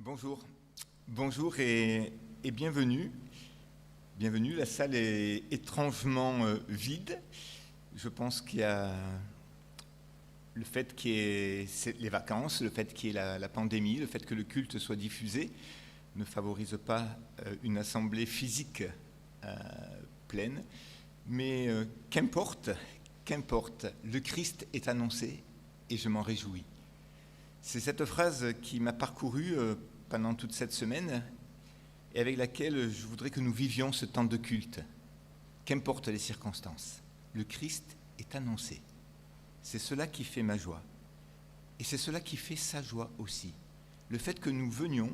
Bonjour, bonjour et bienvenue. Bienvenue, la salle est étrangement vide. Je pense qu'il y a le fait qu'il y ait les vacances, le fait qu'il y ait la pandémie, le fait que le culte soit diffusé ne favorise pas une assemblée physique pleine. Mais qu'importe, le Christ est annoncé et je m'en réjouis. C'est cette phrase qui m'a parcouru pendant toute cette semaine et avec laquelle je voudrais que nous vivions ce temps de culte. Qu'importe les circonstances, le Christ est annoncé. C'est cela qui fait ma joie. Et c'est cela qui fait sa joie aussi. Le fait que nous venions,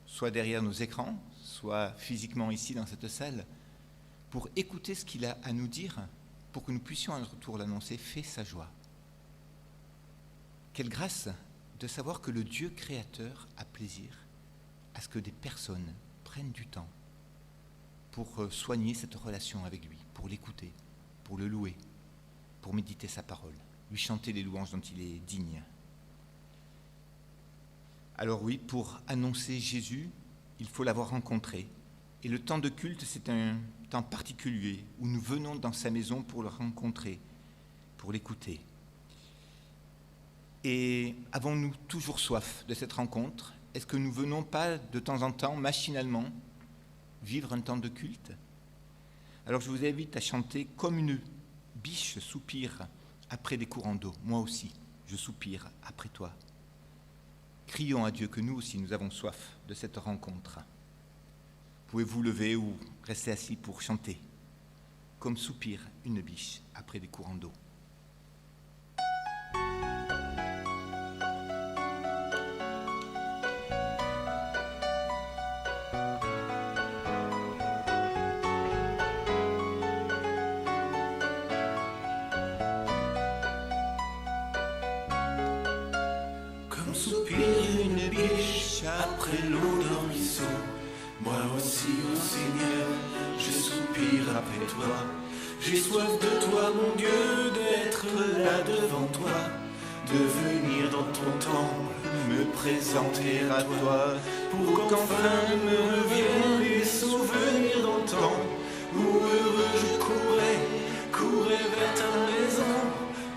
soit derrière nos écrans, soit physiquement ici dans cette salle, pour écouter ce qu'il a à nous dire, pour que nous puissions à notre tour l'annoncer, fait sa joie. Quelle grâce de savoir que le Dieu créateur a plaisir à ce que des personnes prennent du temps pour soigner cette relation avec lui, pour l'écouter, pour le louer, pour méditer sa parole, lui chanter les louanges dont il est digne. Alors oui, pour annoncer Jésus, il faut l'avoir rencontré. Et le temps de culte, c'est un temps particulier où nous venons dans sa maison pour le rencontrer, pour l'écouter. Et avons-nous toujours soif de cette rencontre ? Est-ce que nous venons pas de temps en temps, machinalement, vivre un temps de culte ? Alors je vous invite à chanter « Comme une biche soupire après des courants d'eau ». Moi aussi, je soupire après toi. Crions à Dieu que nous aussi, nous avons soif de cette rencontre. Pouvez-vous lever ou rester assis pour chanter « Comme soupire une biche après des courants d'eau ». Après l'eau d'un ruisseau, moi aussi, ô Seigneur, je soupire après toi. J'ai soif de toi, mon Dieu, d'être là devant toi, de venir dans ton temple, me présenter à toi, pour qu'enfin me reviennent les souvenirs d'antan, où heureux je courais vers ta maison.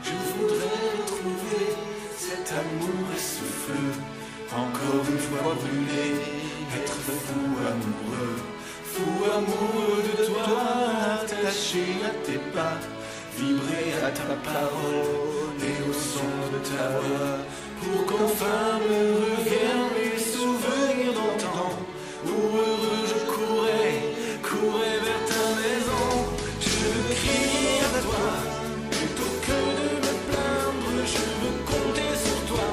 Je voudrais retrouver cet amour et ce feu. Encore une fois brûlé, être fou amoureux de toi, attaché à tes pas, vibrer à ta parole et au son de ta voix, pour qu'enfin me reviennent les souvenirs d'antan, où heureux je courais vers ta maison. Je veux crier à toi, plutôt que de me plaindre, je veux compter sur toi.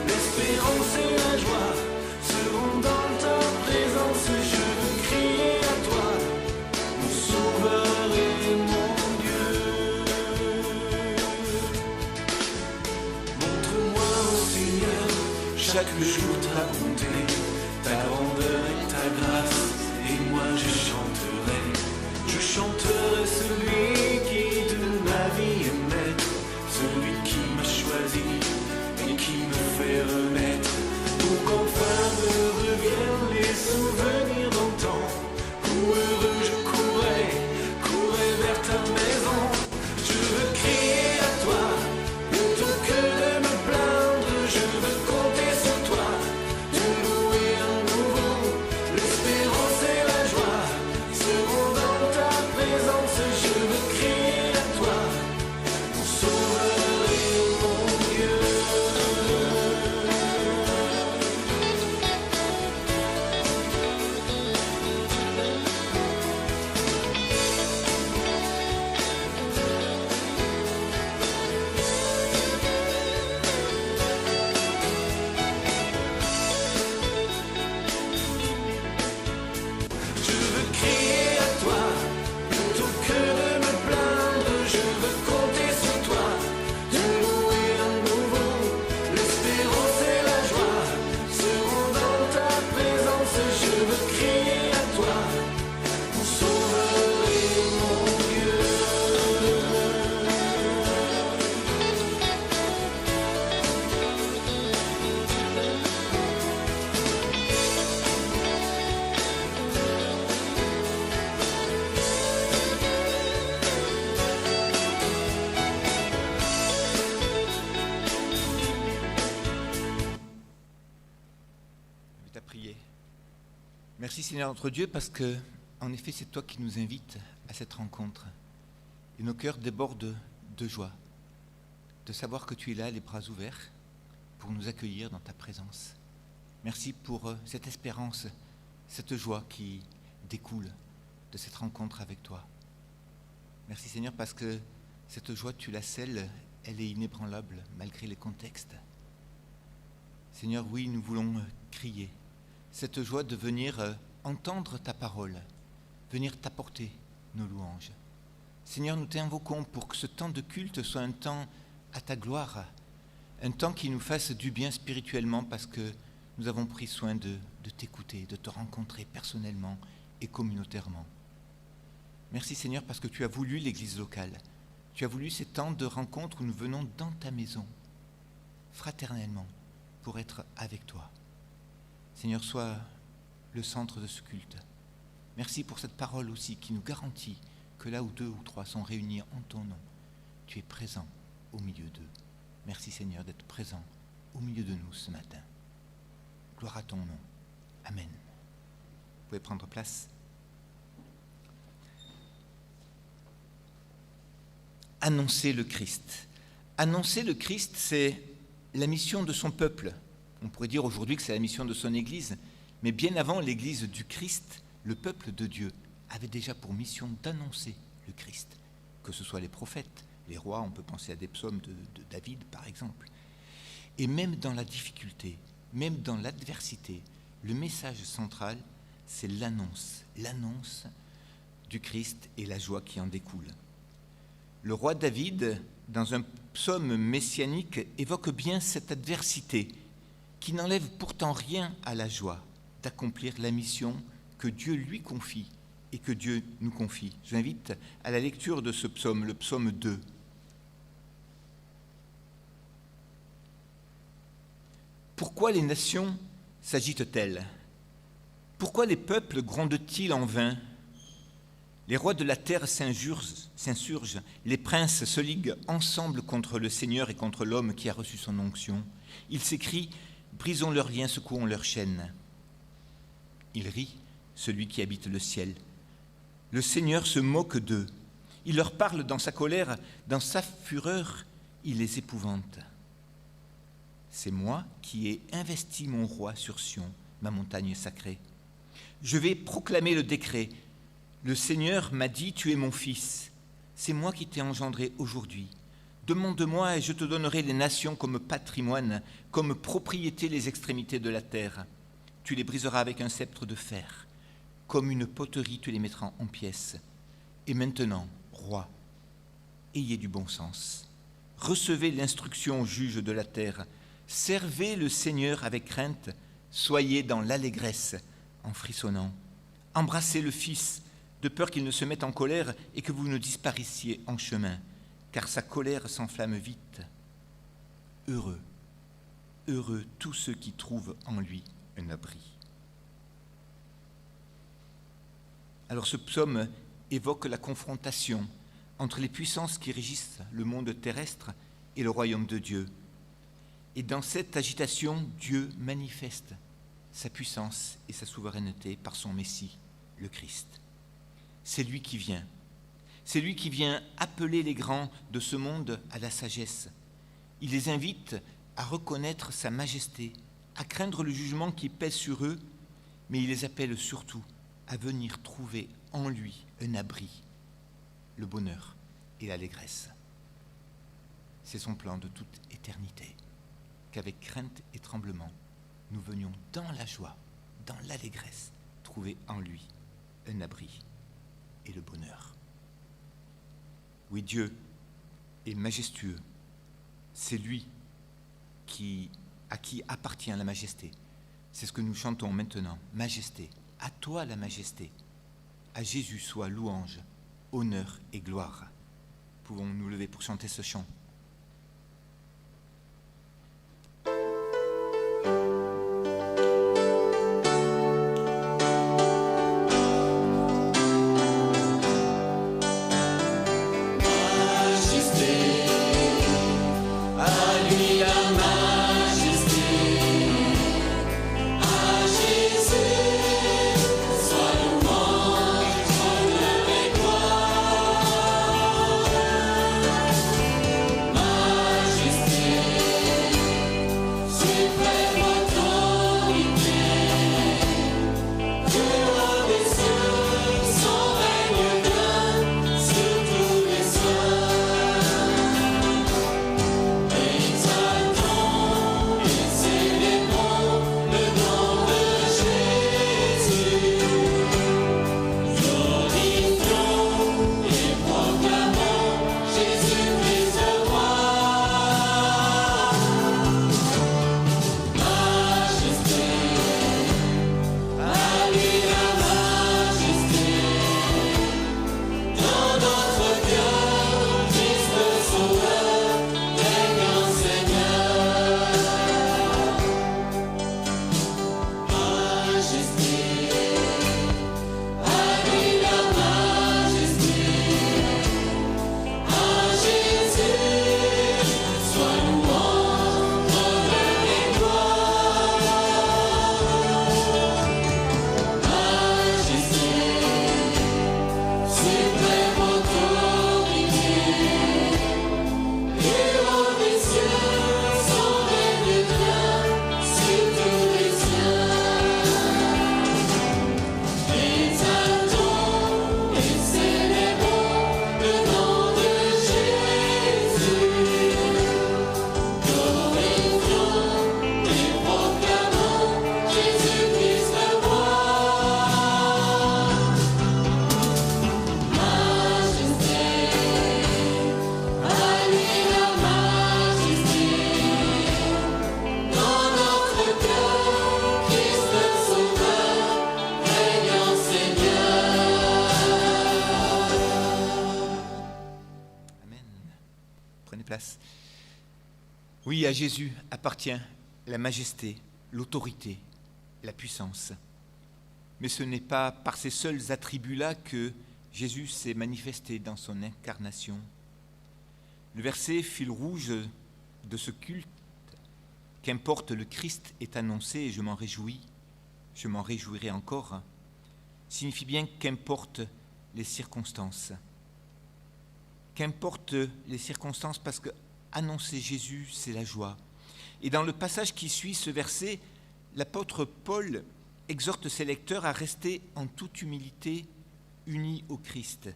L'espérance et la joie seront dans ta présence. Je veux crier à toi, mon sauveur et mon Dieu. Montre-moi, ô Seigneur, chaque jour ta bonté, ta grandeur et ta grâce. Et moi je chanterai celui qui de ma vie est maître, celui qui m'a choisi et qui me fait renaître, pour qu'enfin me reviennent les souvenirs d'antan, où heureux je courais vers ta maison. Je veux crier à toi, plutôt que de me plaindre, je veux compter sur toi, te louer à nouveau. L'espérance et la joie seront dans ta présence. Je prier. Merci Seigneur notre Dieu parce que, en effet, c'est toi qui nous invites à cette rencontre. Et nos cœurs débordent de joie de savoir que tu es là, les bras ouverts, pour nous accueillir dans ta présence. Merci pour cette espérance, cette joie qui découle de cette rencontre avec toi. Merci Seigneur parce que cette joie, tu la scelles, elle est inébranlable malgré les contextes. Seigneur, oui, nous voulons crier cette joie de venir entendre ta parole, venir t'apporter nos louanges. Seigneur, nous t'invoquons pour que ce temps de culte soit un temps à ta gloire, un temps qui nous fasse du bien spirituellement parce que nous avons pris soin de t'écouter, de te rencontrer personnellement et communautairement. Merci Seigneur parce que tu as voulu l'Église locale. Tu as voulu ces temps de rencontre où nous venons dans ta maison, fraternellement, pour être avec toi. Seigneur, sois le centre de ce culte. Merci pour cette parole aussi qui nous garantit que là où 2 ou 3 sont réunis en ton nom, tu es présent au milieu d'eux. Merci Seigneur d'être présent au milieu de nous ce matin. Gloire à ton nom. Amen. Vous pouvez prendre place. Annoncer le Christ. Annoncer le Christ, c'est la mission de son peuple. On pourrait dire aujourd'hui que c'est la mission de son Église, mais bien avant l'Église du Christ, le peuple de Dieu avait déjà pour mission d'annoncer le Christ. Que ce soit les prophètes, les rois, on peut penser à des psaumes de David par exemple. Et même dans la difficulté, même dans l'adversité, le message central, c'est l'annonce du Christ et la joie qui en découle. Le roi David, dans un psaume messianique, évoque bien cette adversité qui n'enlève pourtant rien à la joie d'accomplir la mission que Dieu lui confie et que Dieu nous confie. Je vous invite à la lecture de ce psaume, le psaume 2. Pourquoi les nations s'agitent-elles? Pourquoi les peuples grondent-ils en vain? Les rois de la terre s'insurgent, les princes se liguent ensemble contre le Seigneur et contre l'homme qui a reçu son onction. Ils s'écrient, brisons leurs liens, secouons leurs chaînes. Il rit, celui qui habite le ciel. Le Seigneur se moque d'eux. Il leur parle dans sa colère, dans sa fureur, il les épouvante. C'est moi qui ai investi mon roi sur Sion, ma montagne sacrée. Je vais proclamer le décret. Le Seigneur m'a dit, tu es mon fils. C'est moi qui t'ai engendré aujourd'hui. Demande-moi et je te donnerai les nations comme patrimoine, comme propriété les extrémités de la terre. Tu les briseras avec un sceptre de fer. Comme une poterie, tu les mettras en pièces. Et maintenant, roi, ayez du bon sens. Recevez l'instruction, juge de la terre. Servez le Seigneur avec crainte. Soyez dans l'allégresse en frissonnant. Embrassez le Fils, de peur qu'il ne se mette en colère et que vous ne disparaissiez en chemin, car sa colère s'enflamme vite. Heureux, heureux tous ceux qui trouvent en lui un abri. Alors ce psaume évoque la confrontation entre les puissances qui régissent le monde terrestre et le royaume de Dieu. Et dans cette agitation, Dieu manifeste sa puissance et sa souveraineté par son Messie, le Christ. C'est lui qui vient. C'est lui qui vient appeler les grands de ce monde à la sagesse. Il les invite à reconnaître sa majesté, à craindre le jugement qui pèse sur eux, mais il les appelle surtout à venir trouver en lui un abri, le bonheur et l'allégresse. C'est son plan de toute éternité, qu'avec crainte et tremblement, nous venions dans la joie, dans l'allégresse, trouver en lui un abri et le bonheur. Oui, Dieu est majestueux. C'est lui à qui appartient la majesté. C'est ce que nous chantons maintenant. Majesté, à toi la majesté. À Jésus soit louange, honneur et gloire. Pouvons nous lever pour chanter ce chant. À lui la majesté, à Jésus. à Jésus appartient la majesté, l'autorité, la puissance. Mais ce n'est pas par ces seuls attributs-là que Jésus s'est manifesté dans son incarnation. Le verset fil rouge de ce culte, qu'importe le Christ est annoncé et je m'en réjouis, je m'en réjouirai encore, signifie bien qu'importe les circonstances. Qu'importe les circonstances parce que annoncer Jésus, c'est la joie. Et dans le passage qui suit ce verset, l'apôtre Paul exhorte ses lecteurs à rester en toute humilité unis au Christ.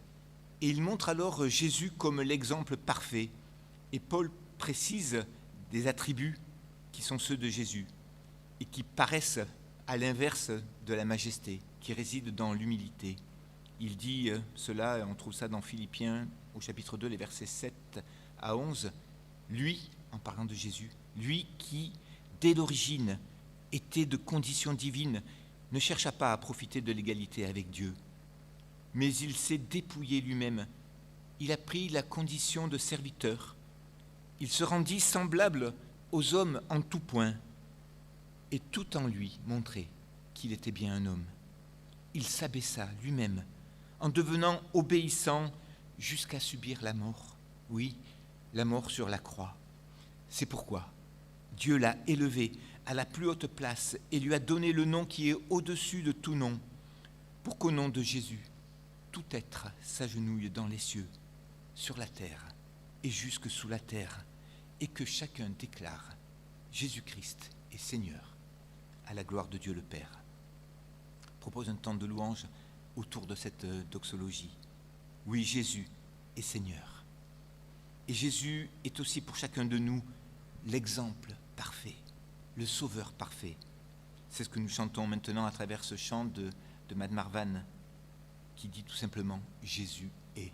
Et il montre alors Jésus comme l'exemple parfait. Et Paul précise des attributs qui sont ceux de Jésus et qui paraissent à l'inverse de la majesté, qui réside dans l'humilité. Il dit cela, on trouve ça dans Philippiens au chapitre 2, les versets 7 à 11. Lui, en parlant de Jésus, lui qui, dès l'origine, était de condition divine, ne chercha pas à profiter de l'égalité avec Dieu, mais il s'est dépouillé lui-même. Il a pris la condition de serviteur. Il se rendit semblable aux hommes en tout point, et tout en lui montrait qu'il était bien un homme. Il s'abaissa lui-même, en devenant obéissant jusqu'à subir la mort. Oui, la mort sur la croix. C'est pourquoi Dieu l'a élevé à la plus haute place et lui a donné le nom qui est au-dessus de tout nom, pour qu'au nom de Jésus, tout être s'agenouille dans les cieux, sur la terre et jusque sous la terre, et que chacun déclare Jésus-Christ est Seigneur, à la gloire de Dieu le Père. Je propose un temps de louange autour de cette doxologie. Oui, Jésus est Seigneur. Et Jésus est aussi pour chacun de nous l'exemple parfait, le sauveur parfait. C'est ce que nous chantons maintenant à travers ce chant de Mad Marvan qui dit tout simplement « Jésus est ».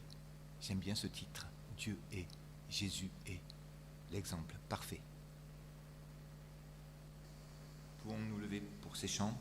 J'aime bien ce titre. Dieu est, Jésus est, l'exemple parfait. Pouvons-nous nous lever pour ces chants ?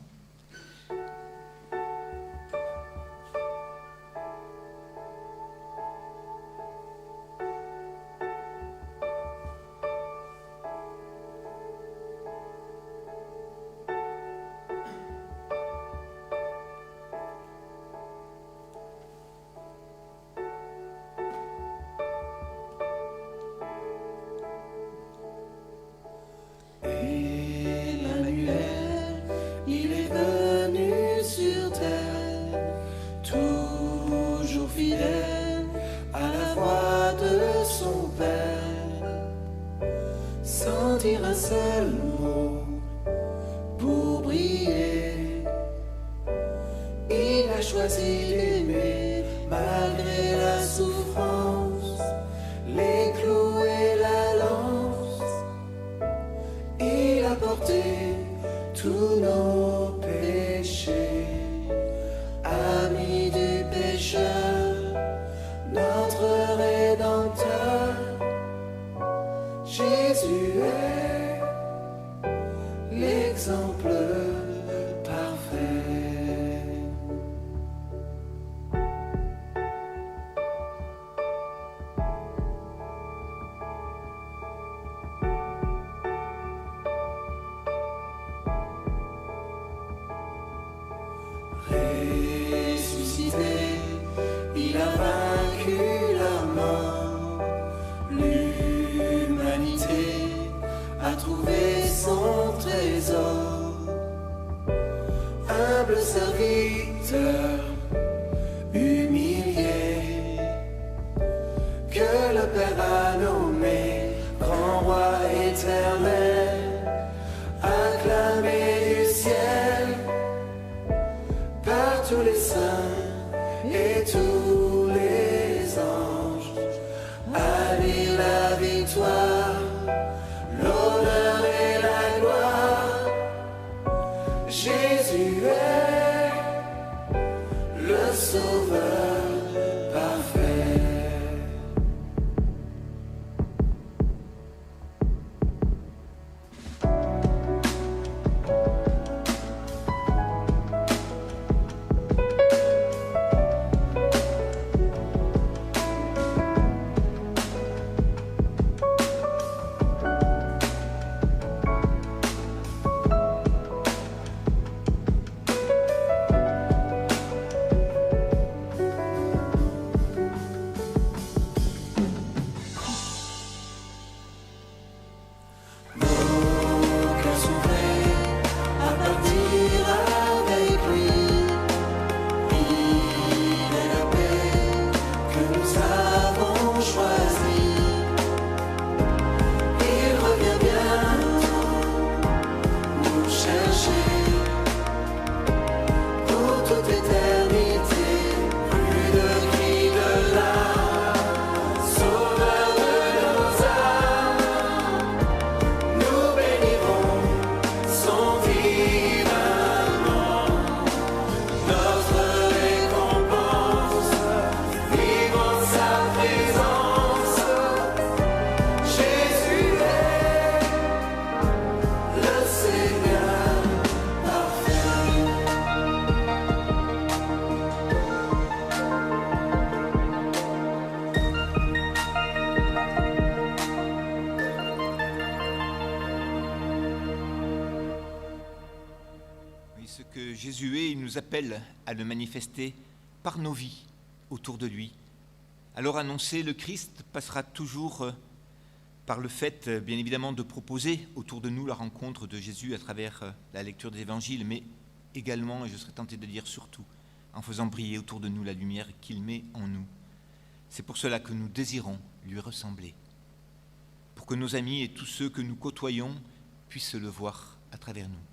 Ce que Jésus est, il nous appelle à le manifester par nos vies autour de lui. Alors annoncer le Christ passera toujours par le fait, bien évidemment, de proposer autour de nous la rencontre de Jésus à travers la lecture des évangiles, mais également, et je serais tenté de dire surtout, en faisant briller autour de nous la lumière qu'il met en nous. C'est pour cela que nous désirons lui ressembler, pour que nos amis et tous ceux que nous côtoyons puissent le voir à travers nous,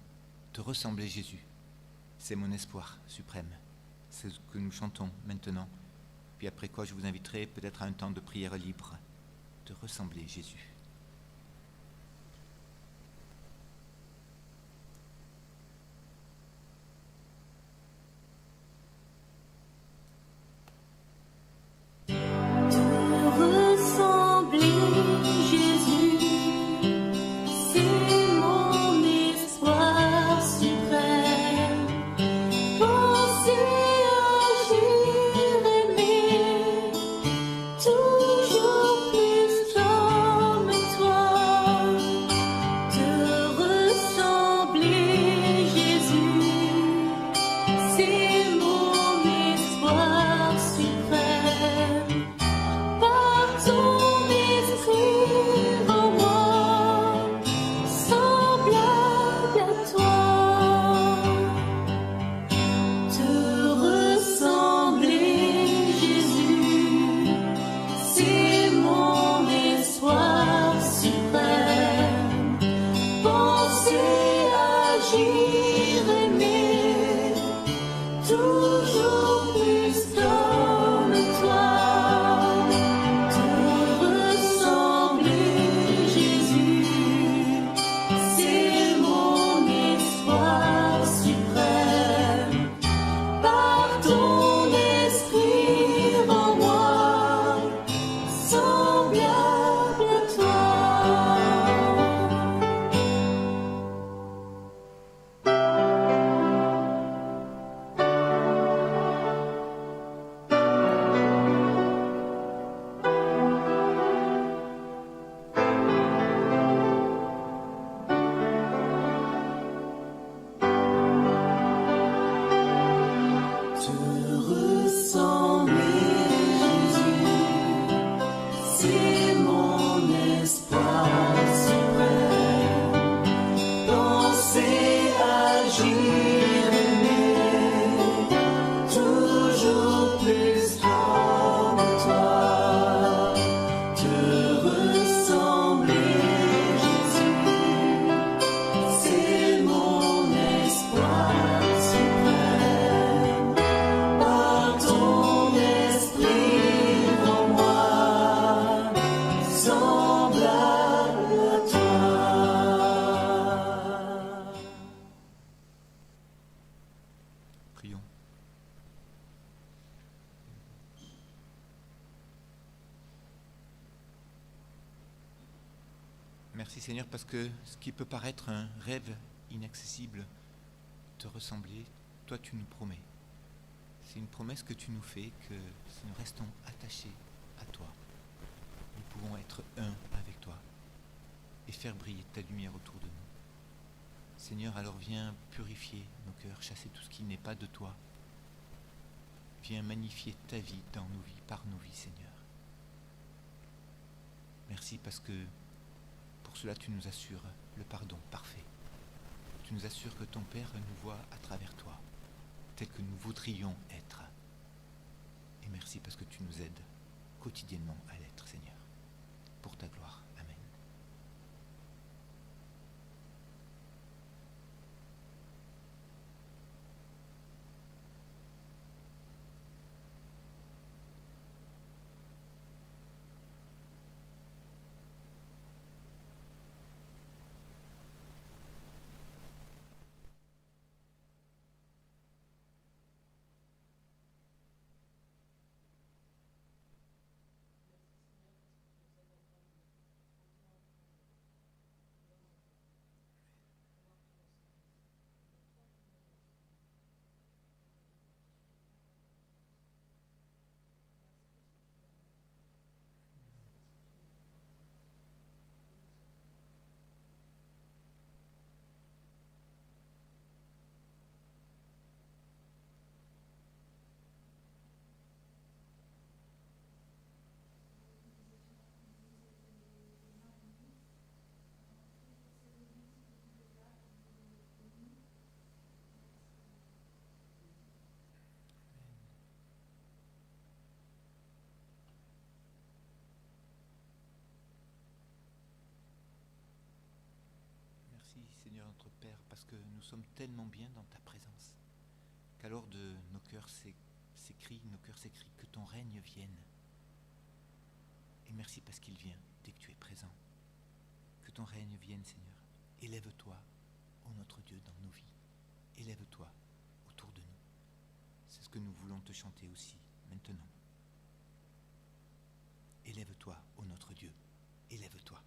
te ressembler Jésus. C'est mon espoir suprême. C'est ce que nous chantons maintenant. Puis après quoi, je vous inviterai peut-être à un temps de prière libre, de ressembler Jésus. Merci Seigneur, parce que ce qui peut paraître un rêve inaccessible, te ressembler, toi tu nous promets. C'est une promesse que tu nous fais, que si nous restons attachés à toi, nous pouvons être un avec toi et faire briller ta lumière autour de nous. Seigneur, alors viens purifier nos cœurs, chasser tout ce qui n'est pas de toi. Viens magnifier ta vie dans nos vies, par nos vies, Seigneur. Merci parce que pour cela, tu nous assures le pardon parfait. Tu nous assures que ton Père nous voit à travers toi, tel que nous voudrions être. Et merci parce que tu nous aides quotidiennement à l'être, Seigneur, pour ta gloire. Amen. nous sommes tellement bien dans ta présence qu'alors de nos cœurs s'écrit que ton règne vienne. Et merci parce qu'il vient dès que tu es présent. Que ton règne vienne, Seigneur. Élève-toi, ô notre Dieu, dans nos vies. Élève-toi autour de nous. C'est ce que nous voulons te chanter aussi maintenant. Élève-toi, ô notre Dieu. Élève-toi.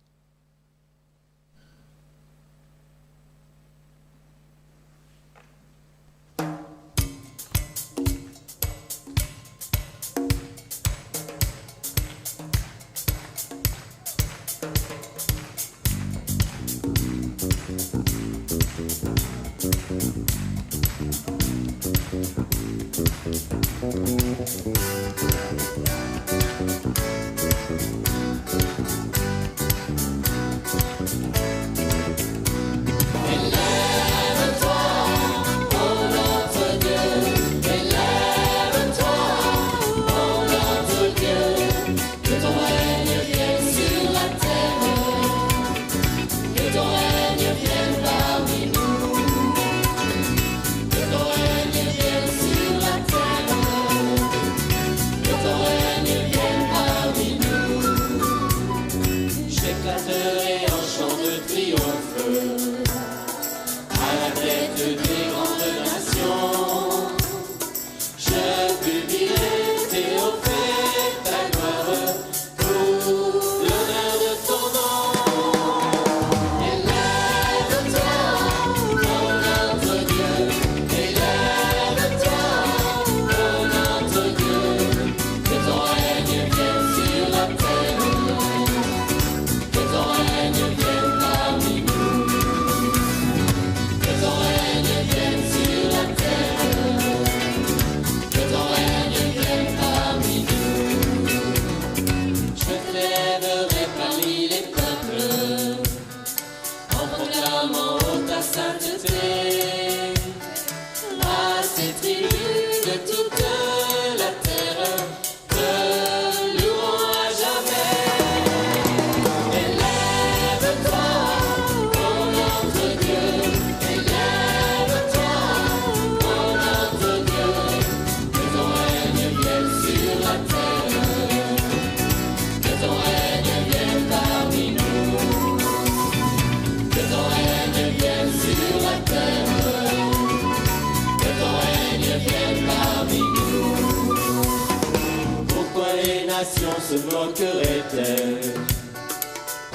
Se moquerait-elle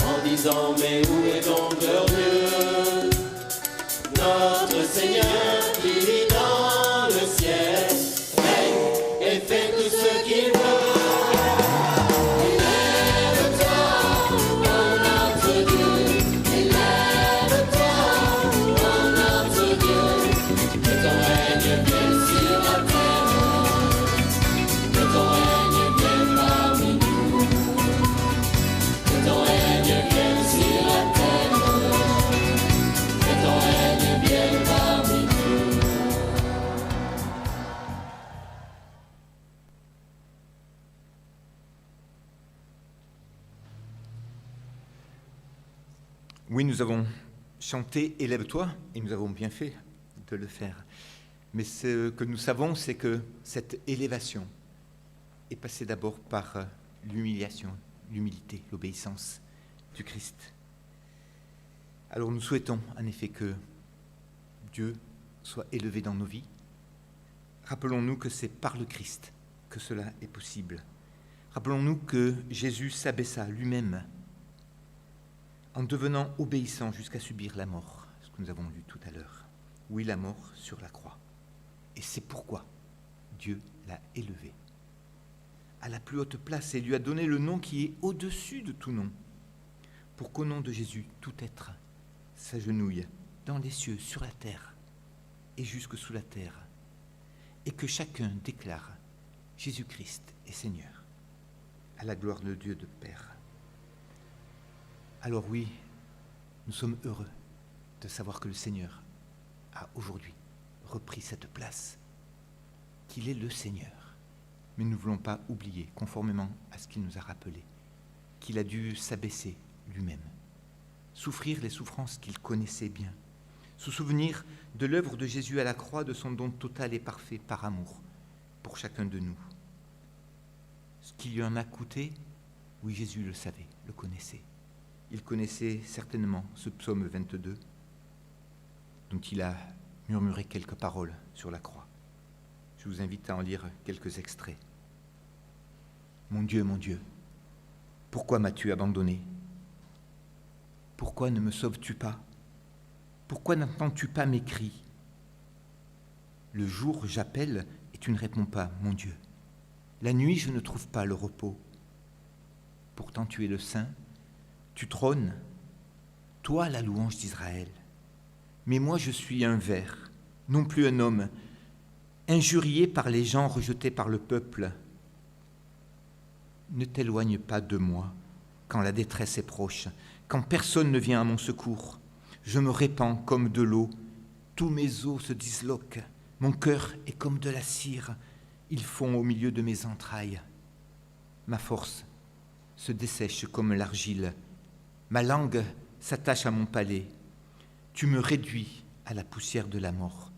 en disant mais où est donc leur Dieu? Notre Seigneur qui vit dans le ciel règne et fait tout ce qu'il veut. Élève-toi, ô notre Dieu, élève-toi, ô notre Dieu, que ton règne vienne sur la terre, que ton règne vienne parmi nous. Oui, nous avons chanté « Élève-toi » et nous avons bien fait de le faire. Mais ce que nous savons, c'est que cette élévation est passée d'abord par l'humiliation, l'humilité, l'obéissance du Christ. Alors nous souhaitons en effet que Dieu soit élevé dans nos vies. Rappelons-nous que c'est par le Christ que cela est possible. Rappelons-nous que Jésus s'abaissa lui-même en devenant obéissant jusqu'à subir la mort, ce que nous avons lu tout à l'heure. Oui, la mort sur la croix. Et c'est pourquoi Dieu l'a élevé à la plus haute place et lui a donné le nom qui est au-dessus de tout nom, pour qu'au nom de Jésus, tout être s'agenouille dans les cieux, sur la terre et jusque sous la terre, et que chacun déclare Jésus-Christ est Seigneur, à la gloire de Dieu de Père. Alors oui, nous sommes heureux de savoir que le Seigneur a aujourd'hui repris cette place, qu'il est le Seigneur. Mais nous ne voulons pas oublier, conformément à ce qu'il nous a rappelé, qu'il a dû s'abaisser lui-même, souffrir les souffrances qu'il connaissait bien, se souvenir de l'œuvre de Jésus à la croix, de son don total et parfait par amour pour chacun de nous. Ce qui lui en a coûté, oui, Jésus le savait, le connaissait. Il connaissait certainement ce psaume 22, dont il a murmuré quelques paroles sur la croix. Je vous invite à en lire quelques extraits. Mon Dieu, pourquoi m'as-tu abandonné? Pourquoi ne me sauves-tu pas? Pourquoi n'entends-tu pas mes cris? Le jour, j'appelle et tu ne réponds pas, mon Dieu. La nuit, je ne trouve pas le repos. Pourtant, tu es le Saint, tu trônes, toi la louange d'Israël. Mais moi, je suis un ver, non plus un homme, injurié par les gens, rejeté par le peuple. Ne t'éloigne pas de moi quand la détresse est proche, quand personne ne vient à mon secours. Je me répands comme de l'eau, tous mes os se disloquent, mon cœur est comme de la cire, ils fond au milieu de mes entrailles. Ma force se dessèche comme l'argile, ma langue s'attache à mon palais. Tu me réduis à la poussière de la mort.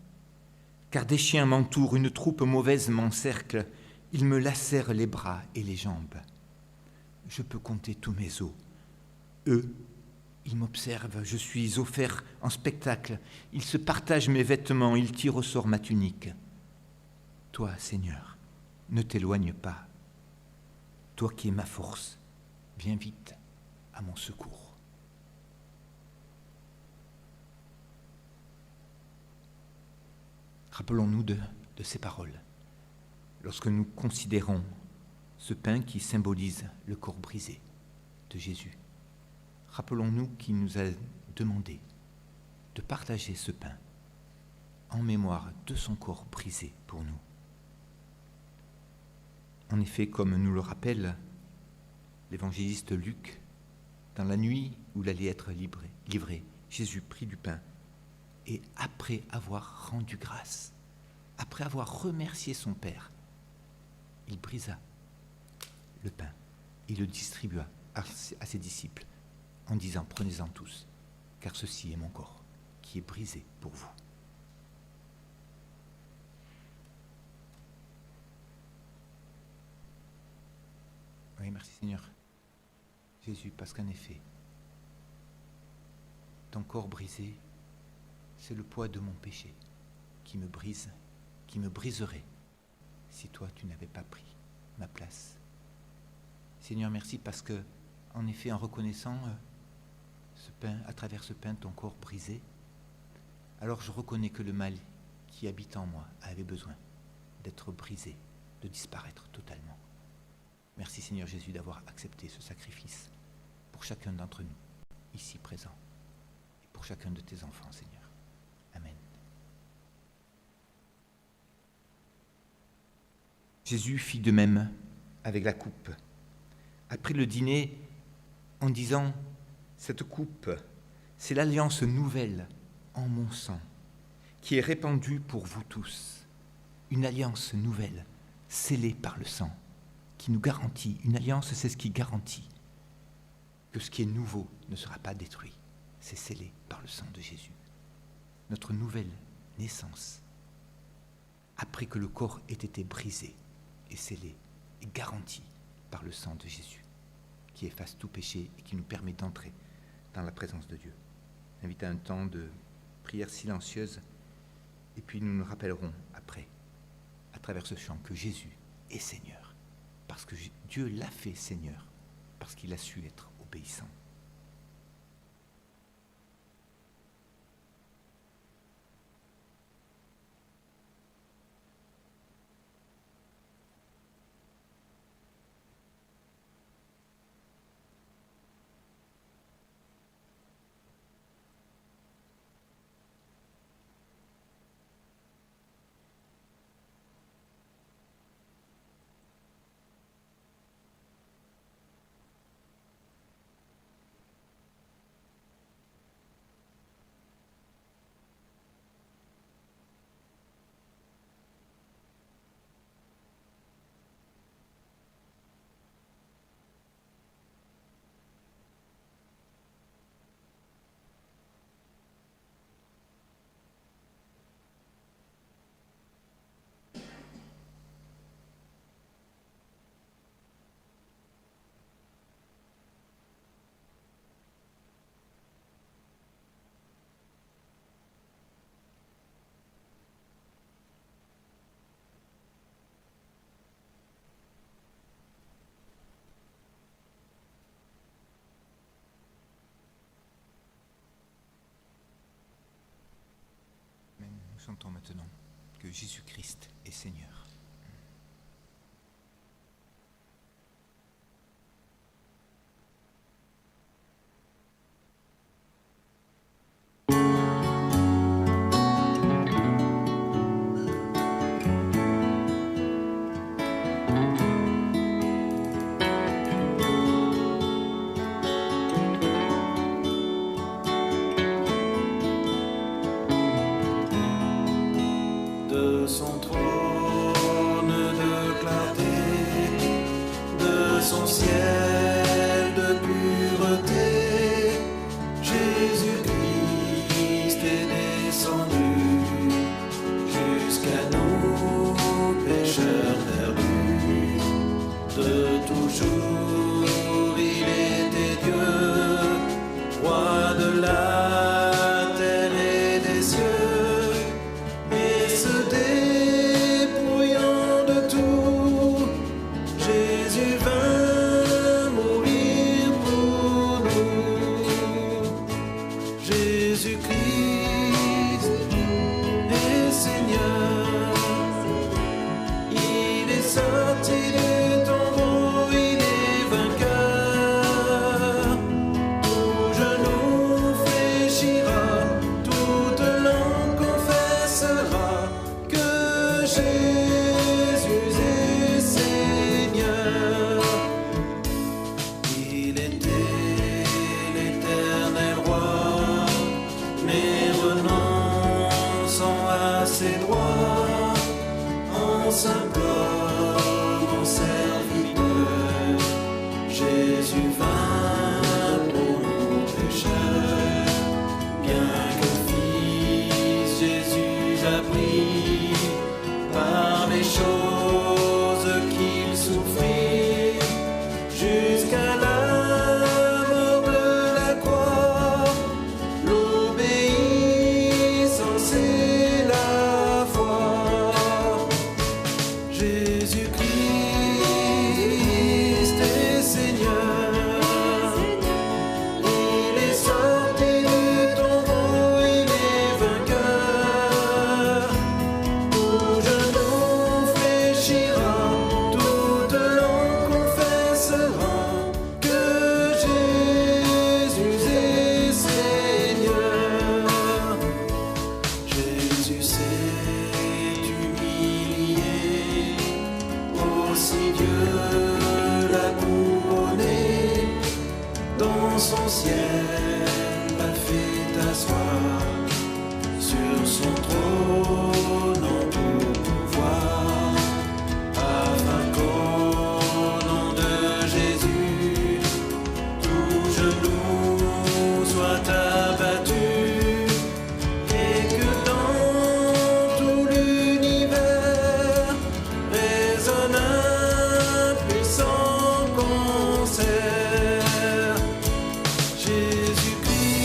Car des chiens m'entourent, une troupe mauvaise m'encercle, ils me lacèrent les bras et les jambes. Je peux compter tous mes os. Eux, ils m'observent, je suis offert en spectacle. Ils se partagent mes vêtements, ils tirent au sort ma tunique. Toi, Seigneur, ne t'éloigne pas. Toi qui es ma force, viens vite à mon secours. Rappelons-nous de ces paroles lorsque nous considérons ce pain qui symbolise le corps brisé de Jésus. Rappelons-nous qu'il nous a demandé de partager ce pain en mémoire de son corps brisé pour nous. En effet, comme nous le rappelle l'évangéliste Luc, dans la nuit où il allait être livré, Jésus prit du pain et après avoir rendu grâce, après avoir remercié son Père, il brisa le pain et le distribua à ses disciples en disant « Prenez-en tous, car ceci est mon corps qui est brisé pour vous. » Oui, merci Seigneur. Jésus, parce qu'en effet, ton corps brisé, c'est le poids de mon péché qui me brise, qui me briserait si toi tu n'avais pas pris ma place. Seigneur, merci parce que, en effet, en reconnaissant ce pain, à travers ce pain, ton corps brisé, alors je reconnais que le mal qui habite en moi avait besoin d'être brisé, de disparaître totalement. Merci Seigneur Jésus d'avoir accepté ce sacrifice pour chacun d'entre nous, ici présents, et pour chacun de tes enfants, Seigneur. Amen. Jésus fit de même avec la coupe. Après le dîner, en disant « Cette coupe, c'est l'alliance nouvelle en mon sang, qui est répandue pour vous tous. Une alliance nouvelle, scellée par le sang, qui nous garantit, une alliance, c'est ce qui garantit que ce qui est nouveau ne sera pas détruit. C'est scellé par le sang de Jésus. Notre nouvelle naissance, après que le corps ait été brisé et scellé, est garantie par le sang de Jésus, qui efface tout péché et qui nous permet d'entrer dans la présence de Dieu. J'invite à un temps de prière silencieuse, et puis nous nous rappellerons après, à travers ce chant, que Jésus est Seigneur, parce que Dieu l'a fait Seigneur, parce qu'il a su être obéissant. Chantons maintenant que Jésus-Christ est Seigneur. De son trône de clarté, de son ciel de pureté, Jésus-Christ est descendu jusqu'à nous, pécheurs perdus. De toujours il était Dieu, roi de la terre et des cieux, et se dépouillant de tout, Jésus vint mourir pour nous. Jésus-Christ est Seigneur, il est sorti du tombeau, il est vainqueur. Tout genou fléchira, toute langue confessera que Jésus est Seigneur. Il était l'éternel roi, mais renonçant à ses droits, en simple homme, en serviteur, Jésus vint pour nous pécheurs. Bien que fils, Jésus a pris par les choses qu'il souffrit, jusqu'à la mort de la croix, l'obéissance et la foi. Jésus-Christ est Seigneur, il est sorti du tombeau, il est vainqueur. Tout genou fléchira, toute langue confessera que Jésus est Seigneur. Jésus s'est humilié, aussi Dieu l'a couronné, dans son ciel l'a fait asseoir, sur son trône en tout pouvoir, afin qu'au nom de Jésus, tout genou soit abattu, et que dans tout l'univers résonne un puissant concert. Jésus-Christ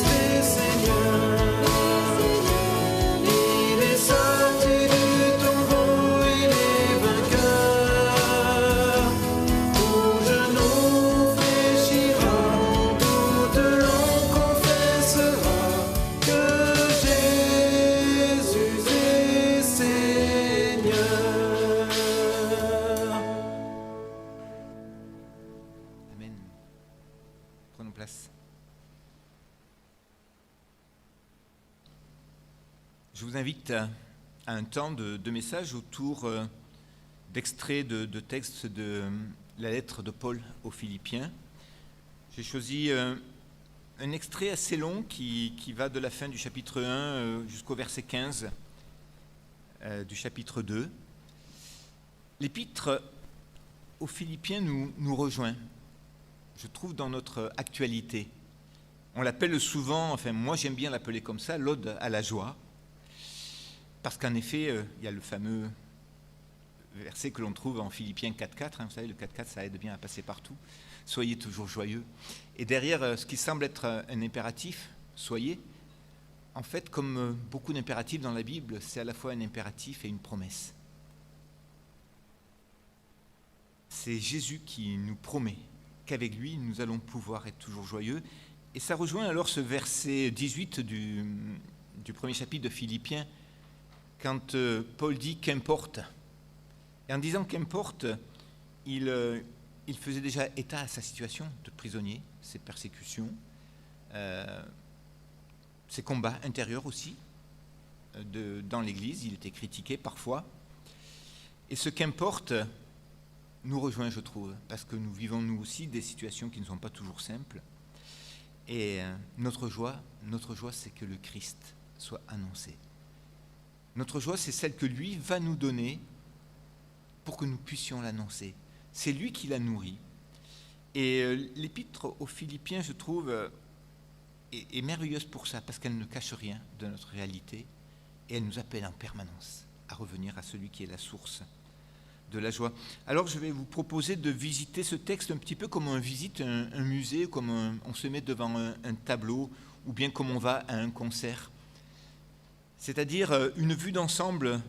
est Seigneur, il est sorti du tombeau, il est vainqueur. Tout genou fléchira, toute langue confessera que Jésus est Seigneur. Amen. Prenons place. Je vous invite à un temps de message autour d'extraits de textes de la lettre de Paul aux Philippiens. J'ai choisi un extrait assez long qui va de la fin du chapitre 1 jusqu'au verset 15 du chapitre 2. L'épître aux Philippiens nous rejoint, je trouve, dans notre actualité. On l'appelle souvent, enfin moi j'aime bien l'appeler comme ça, l'ode à la joie, parce qu'en effet, il y a le fameux verset que l'on trouve en Philippiens 4.4, vous savez, le 4.4, ça aide bien à passer partout. Soyez toujours joyeux. Et derrière ce qui semble être un impératif, soyez, en fait, comme beaucoup d'impératifs dans la Bible, c'est à la fois un impératif et une promesse. C'est Jésus qui nous promet qu'avec lui, nous allons pouvoir être toujours joyeux. Et ça rejoint alors ce verset 18 du du premier chapitre de Philippiens, quand Paul dit « qu'importe ». Et en disant « qu'importe », il faisait déjà état à sa situation de prisonnier, ses persécutions, ses combats intérieurs aussi. Dans l'Église, il était critiqué parfois. Et ce qu'importe nous rejoint, je trouve, parce que nous vivons nous aussi des situations qui ne sont pas toujours simples. Et notre joie, c'est que le Christ soit annoncé. Notre joie, c'est celle que lui va nous donner pour que nous puissions l'annoncer. C'est lui qui la nourrit. Et l'épître aux Philippiens, je trouve, est merveilleuse pour ça, parce qu'elle ne cache rien de notre réalité, et elle nous appelle en permanence à revenir à celui qui est la source de la joie. Alors je vais vous proposer de visiter ce texte un petit peu comme on visite un musée, comme on se met devant un tableau, ou bien comme on va à un concert. C'est-à-dire une vue d'ensemble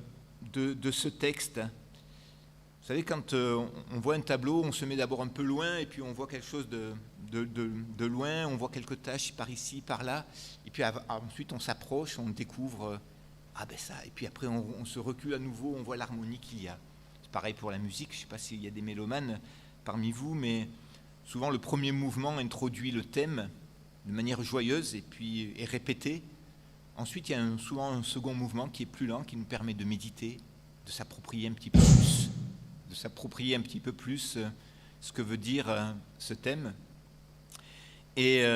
de ce texte. Vous savez, quand on voit un tableau, on se met d'abord un peu loin, et puis on voit quelque chose de loin, on voit quelques taches par ici, par là, et puis ensuite on s'approche, on découvre ça, et puis après on se recule à nouveau, on voit l'harmonie qu'il y a. C'est pareil pour la musique, je ne sais pas s'il y a des mélomanes parmi vous, mais souvent le premier mouvement introduit le thème de manière joyeuse et puis est répété. Ensuite, il y a souvent un second mouvement qui est plus lent, qui nous permet de méditer, de s'approprier un petit peu plus, ce que veut dire ce thème. Et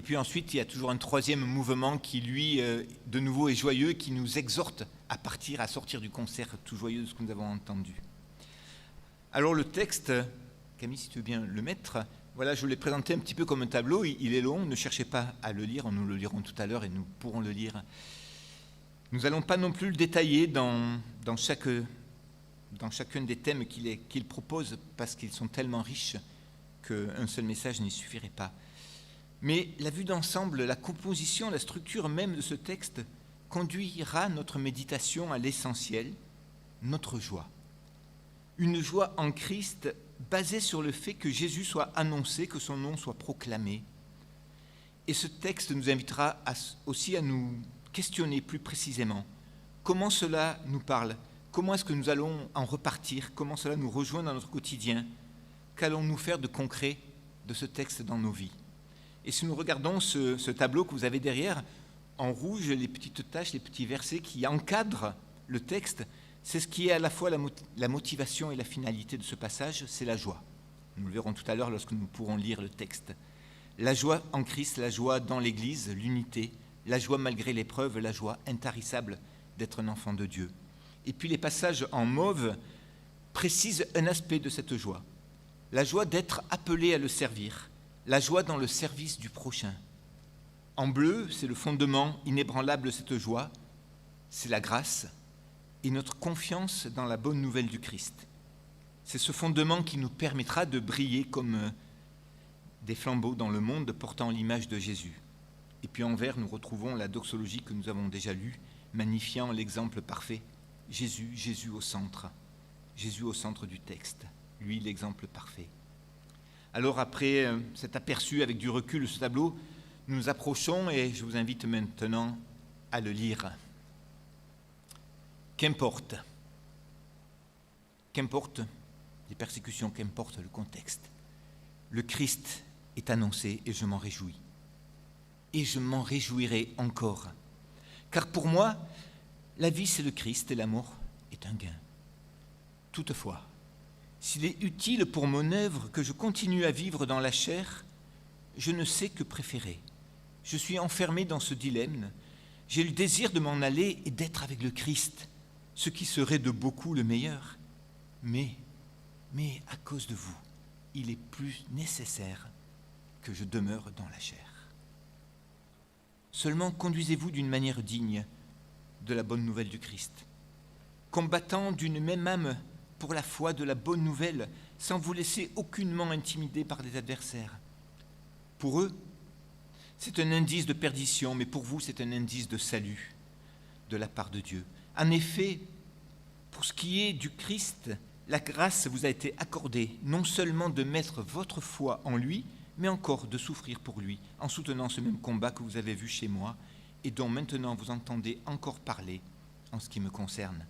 puis ensuite, il y a toujours un troisième mouvement qui, lui, de nouveau est joyeux, qui nous exhorte à sortir du concert tout joyeux de ce que nous avons entendu. Alors le texte, Camille, si tu veux bien le mettre, voilà, je l'ai présenté un petit peu comme un tableau, il est long, ne cherchez pas à le lire, nous le lirons tout à l'heure et nous pourrons le lire. Nous n'allons pas non plus le détailler dans chacun des thèmes qu'il propose, parce qu'ils sont tellement riches qu'un seul message n'y suffirait pas. Mais la vue d'ensemble, la composition, la structure même de ce texte conduira notre méditation à l'essentiel, notre joie. Une joie en Christ basée sur le fait que Jésus soit annoncé, que son nom soit proclamé. Et ce texte nous invitera aussi à nous questionner plus précisément. Comment cela nous parle ? Comment est-ce que nous allons en repartir ? Comment cela nous rejoint dans notre quotidien ? Qu'allons-nous faire de concret de ce texte dans nos vies ? Et si nous regardons ce tableau que vous avez derrière, en rouge, les petites taches, les petits versets qui encadrent le texte, c'est ce qui est à la fois la motivation et la finalité de ce passage, c'est la joie. Nous le verrons tout à l'heure lorsque nous pourrons lire le texte. La joie en Christ, la joie dans l'Église, l'unité, la joie malgré l'épreuve, la joie intarissable d'être un enfant de Dieu. Et puis les passages en mauve précisent un aspect de cette joie. La joie d'être appelé à le servir, la joie dans le service du prochain. En bleu, c'est le fondement inébranlable de cette joie, c'est la grâce et notre confiance dans la bonne nouvelle du Christ. C'est ce fondement qui nous permettra de briller comme des flambeaux dans le monde portant l'image de Jésus. Et puis en vert, nous retrouvons la doxologie que nous avons déjà lue, magnifiant l'exemple parfait. Jésus, Jésus au centre du texte, lui l'exemple parfait. Alors après cet aperçu avec du recul de ce tableau, nous nous approchons et je vous invite maintenant à le lire. Qu'importe les persécutions, qu'importe le contexte, le Christ est annoncé et je m'en réjouis. Et je m'en réjouirai encore. Car pour moi, la vie c'est le Christ et la mort est un gain. Toutefois, s'il est utile pour mon œuvre que je continue à vivre dans la chair, je ne sais que préférer. Je suis enfermé dans ce dilemme. J'ai le désir de m'en aller et d'être avec le Christ, ce qui serait de beaucoup le meilleur. Mais à cause de vous, il est plus nécessaire que je demeure dans la chair. Seulement conduisez-vous d'une manière digne de la bonne nouvelle du Christ, combattant d'une même âme pour la foi de la bonne nouvelle, sans vous laisser aucunement intimider par des adversaires. Pour eux, c'est un indice de perdition, mais pour vous, c'est un indice de salut de la part de Dieu. En effet, pour ce qui est du Christ, la grâce vous a été accordée, non seulement de mettre votre foi en lui, mais encore de souffrir pour lui, en soutenant ce même combat que vous avez vu chez moi et dont maintenant vous entendez encore parler en ce qui me concerne.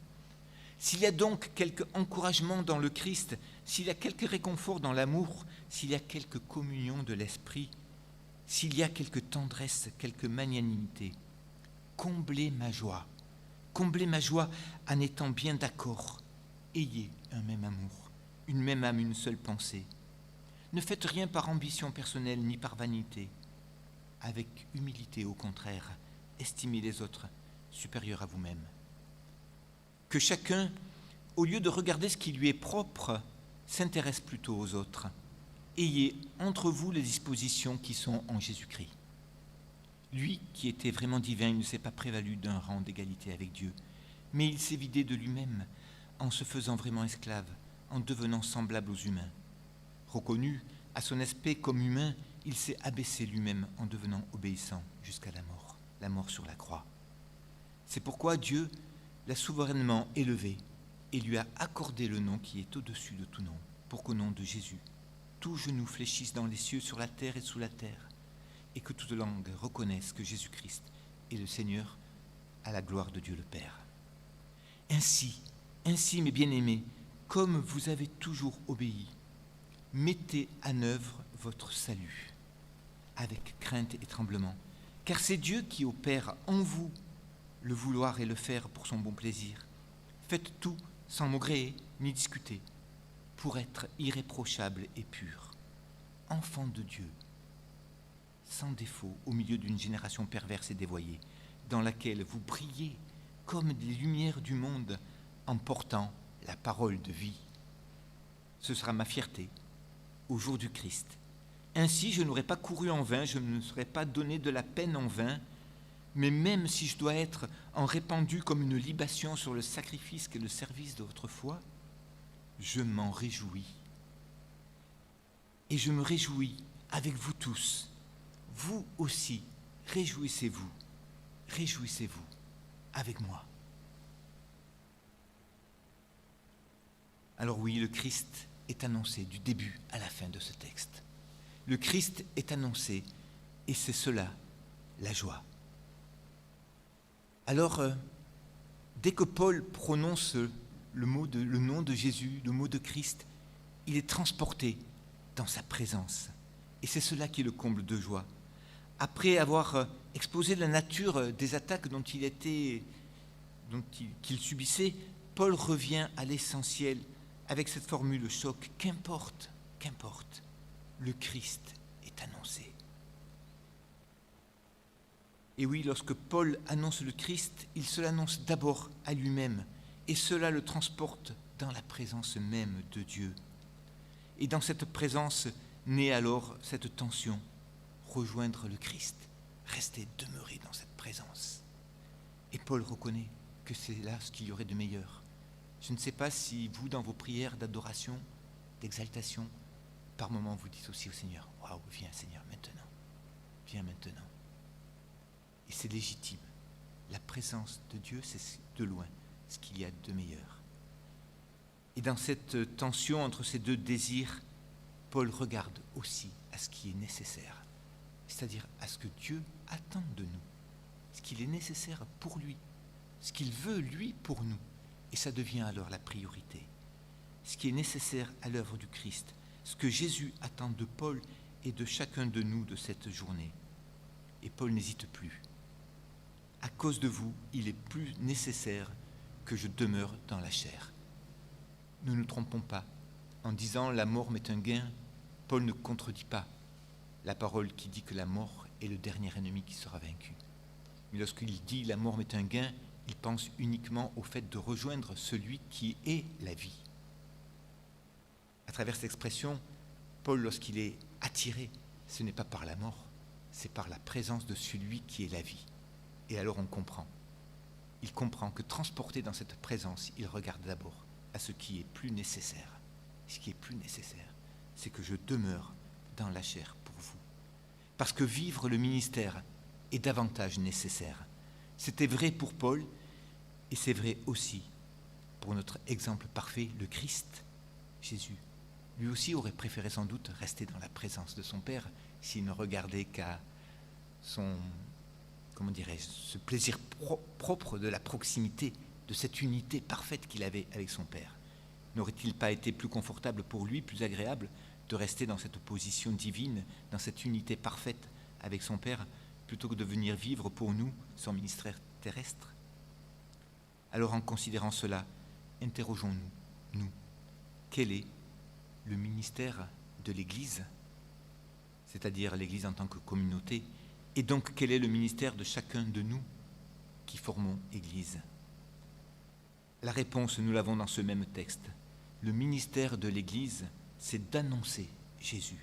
S'il y a donc quelque encouragement dans le Christ, s'il y a quelque réconfort dans l'amour, s'il y a quelque communion de l'esprit, s'il y a quelque tendresse, quelque magnanimité, comblez ma joie en étant bien d'accord. Ayez un même amour, une même âme, une seule pensée. Ne faites rien par ambition personnelle ni par vanité. Avec humilité, au contraire, estimez les autres supérieurs à vous-même. Que chacun, au lieu de regarder ce qui lui est propre, s'intéresse plutôt aux autres. Ayez entre vous les dispositions qui sont en Jésus-Christ. Lui qui était vraiment divin, il ne s'est pas prévalu d'un rang d'égalité avec Dieu, mais il s'est vidé de lui-même en se faisant vraiment esclave, en devenant semblable aux humains. Reconnu à son aspect comme humain, il s'est abaissé lui-même en devenant obéissant jusqu'à la mort sur la croix. C'est pourquoi Dieu l'a souverainement élevé et lui a accordé le nom qui est au-dessus de tout nom, pour qu'au nom de Jésus, tout genou fléchisse dans les cieux, sur la terre et sous la terre, et que toute langue reconnaisse que Jésus-Christ est le Seigneur, à la gloire de Dieu le Père. Ainsi, mes bien-aimés, comme vous avez toujours obéi, mettez en œuvre votre salut avec crainte et tremblement, car c'est Dieu qui opère en vous le vouloir et le faire pour son bon plaisir. Faites tout sans maugréer ni discuter, pour être irréprochable et pur, enfant de Dieu, sans défaut au milieu d'une génération perverse et dévoyée, dans laquelle vous brillez comme des lumières du monde en portant la parole de vie. Ce sera ma fierté au jour du Christ. Ainsi, je n'aurais pas couru en vain, je ne me serais pas donné de la peine en vain, mais même si je dois être en répandu comme une libation sur le sacrifice qu'est le service de votre foi, je m'en réjouis. Et je me réjouis avec vous tous. Vous aussi, réjouissez-vous avec moi. Alors oui, le Christ est annoncé du début à la fin de ce texte. Le Christ est annoncé, et c'est cela, la joie. Alors, dès que Paul prononce le nom de Jésus, le mot de Christ, il est transporté dans sa présence. Et c'est cela qui est le comble de joie. Après avoir exposé la nature des attaques qu'il subissait, Paul revient à l'essentiel avec cette formule choc, qu'importe, le Christ est annoncé. Et oui, lorsque Paul annonce le Christ, il se l'annonce d'abord à lui-même, et cela le transporte dans la présence même de Dieu. Et dans cette présence naît alors cette tension, rejoindre le Christ, rester demeuré dans cette présence. Et Paul reconnaît que c'est là ce qu'il y aurait de meilleur. Je ne sais pas si vous, dans vos prières d'adoration, d'exaltation, par moments vous dites aussi au Seigneur, « Waouh, viens Seigneur maintenant, viens maintenant ». Et c'est légitime. La présence de Dieu, c'est de loin ce qu'il y a de meilleur. Et dans cette tension entre ces deux désirs, Paul regarde aussi à ce qui est nécessaire, c'est-à-dire à ce que Dieu attend de nous, ce qu'il est nécessaire pour lui, ce qu'il veut lui pour nous. Et ça devient alors la priorité. Ce qui est nécessaire à l'œuvre du Christ, ce que Jésus attend de Paul et de chacun de nous de cette journée. Et Paul n'hésite plus. À cause de vous, il est plus nécessaire que je demeure dans la chair. Ne nous trompons pas. En disant « la mort m'est un gain », Paul ne contredit pas la parole qui dit que la mort est le dernier ennemi qui sera vaincu. Mais lorsqu'il dit « la mort m'est un gain », il pense uniquement au fait de rejoindre celui qui est la vie. À travers cette expression, Paul, lorsqu'il est attiré, ce n'est pas par la mort, c'est par la présence de celui qui est la vie. Et alors on comprend. Il comprend que transporté dans cette présence, il regarde d'abord à ce qui est plus nécessaire. Ce qui est plus nécessaire, c'est que je demeure dans la chair pour vous. Parce que vivre le ministère est davantage nécessaire. C'était vrai pour Paul, et c'est vrai aussi pour notre exemple parfait, le Christ, Jésus. Lui aussi aurait préféré sans doute rester dans la présence de son Père s'il ne regardait qu'à son comment dirais-je, ce plaisir propre de la proximité, de cette unité parfaite qu'il avait avec son Père. N'aurait-il pas été plus confortable pour lui, plus agréable, de rester dans cette position divine, dans cette unité parfaite avec son Père, plutôt que de venir vivre pour nous son ministère terrestre? Alors en considérant cela, interrogeons-nous, nous, quel est le ministère de l'Église, c'est-à-dire l'Église en tant que communauté, et donc quel est le ministère de chacun de nous qui formons Église? La réponse, nous l'avons dans ce même texte. Le ministère de l'Église, c'est d'annoncer Jésus.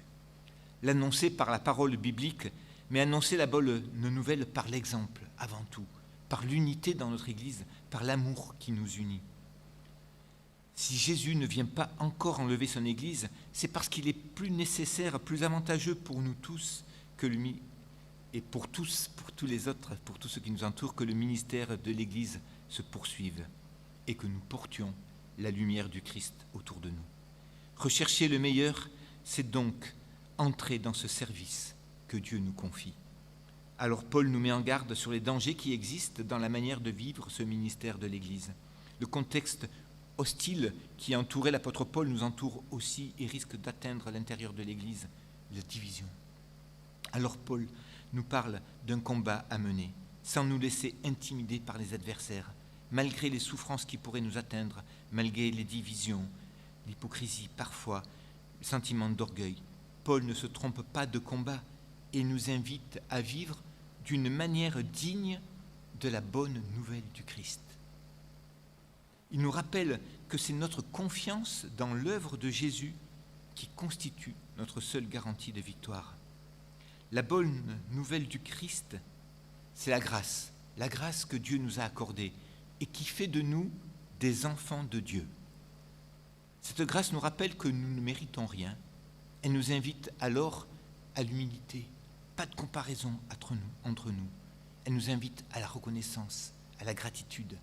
L'annoncer par la parole biblique, mais annoncer la bonne nouvelle par l'exemple, avant tout, par l'unité dans notre Église, par l'amour qui nous unit. Si Jésus ne vient pas encore enlever son Église, c'est parce qu'il est plus nécessaire, plus avantageux pour nous tous que et pour tous les autres, pour tous ceux qui nous entourent, que le ministère de l'Église se poursuive et que nous portions la lumière du Christ autour de nous. Rechercher le meilleur, c'est donc entrer dans ce service que Dieu nous confie. Alors Paul nous met en garde sur les dangers qui existent dans la manière de vivre ce ministère de l'Église. Le contexte hostile qui entourait l'apôtre Paul nous entoure aussi et risque d'atteindre à l'intérieur de l'Église la division. Alors Paul nous parle d'un combat à mener, sans nous laisser intimider par les adversaires, malgré les souffrances qui pourraient nous atteindre, malgré les divisions, l'hypocrisie parfois, le sentiment d'orgueil. Paul ne se trompe pas de combat et nous invite à vivre d'une manière digne de la bonne nouvelle du Christ. Il nous rappelle que c'est notre confiance dans l'œuvre de Jésus qui constitue notre seule garantie de victoire. La bonne nouvelle du Christ, c'est la grâce que Dieu nous a accordée et qui fait de nous des enfants de Dieu. Cette grâce nous rappelle que nous ne méritons rien. Elle nous invite alors à l'humilité, pas de comparaison entre nous. Elle nous invite à la reconnaissance, à la gratitude